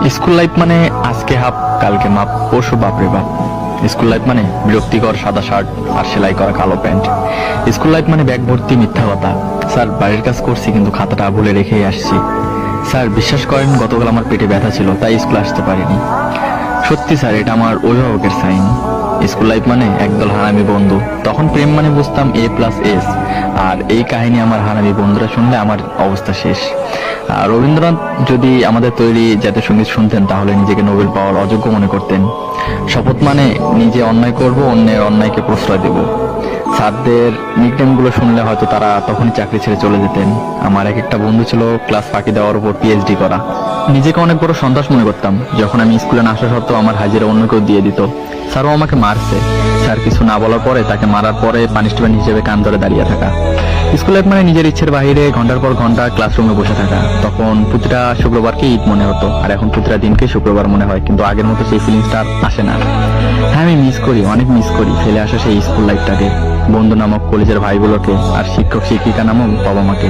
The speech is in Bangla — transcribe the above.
স্কুল লাইফ মানে আজকে হাফ কালকে মাপ পরশু বাপরে বাপ। স্কুল লাইফ মানে বিরক্তিকর সাদা শার্ট আর সেলাই করা কালো প্যান্ট। স্কুল লাইফ মানে ব্যাগ ভর্তি মিথ্যা কথা। স্যার বাড়ির কাজ করছি কিন্তু খাতাটা ভুলে রেখেই আসছি। স্যার বিশ্বাস করেন গতকাল আমার পেটে ব্যথা ছিল তাই স্কুল আসতে পারিনি। সত্যি স্যার এটা আমার অভিভাবকের সাইন। স্কুল লাইফ মানে একদল হারামি বন্ধু। তখন প্রেম মানে বুঝতাম A+S। আর এই কাহিনী আমার হারামি বন্ধুরা শুনলে আমার অবস্থা শেষ। আর রবীন্দ্রনাথ যদি আমাদের তৈরি জাতীয় সঙ্গীত শুনতেন তাহলে নিজেকে নোবেল পাওয়ার অযোগ্য মনে করতেন। শপথ মানে নিজে অন্যায় করব, অন্যের অন্যায়কে প্রশ্রয় দেব। স্যারদের নিকনেম গুলো শুনলে হয়তো তারা তখনই চাকরি ছেড়ে চলে যেতেন। আমার এক একটা বন্ধু ছিল ক্লাস ফাঁকি দেওয়ার উপর PhD করা। নিজেকে অনেক বড় সন্ত্রাস মনে করতাম যখন আমি স্কুলে না আসা সত্ত্বেও আমার হাজিরা অন্য কেউ দিয়ে দিত। স্যারও আমাকে মারছে। স্যার কিছু না বলার পরে তাকে মারার পরে পানিশমেন্ট হিসেবে কান ধরে দাঁড়িয়ে থাকা। স্কুল লাইফ মানে নিজের ইচ্ছের বাইরে ঘন্টার পর ঘন্টা ক্লাসরুমে বসে থাকা। তখন প্রতিটা শুক্রবারকে ঈদ মনে হতো আর এখন প্রতিটা দিনকে শুক্রবার মনে হয়, কিন্তু আগের মতো সেই ফিলিংসটা আর আসে না। হ্যাঁ আমি মিস করি, অনেক মিস করি ফেলে আসা সেই স্কুল লাইফটাকে, বন্ধু নামক কলেজের ভাইগুলোকে আর শিক্ষক শিক্ষিকা নামক বাবা মাকে।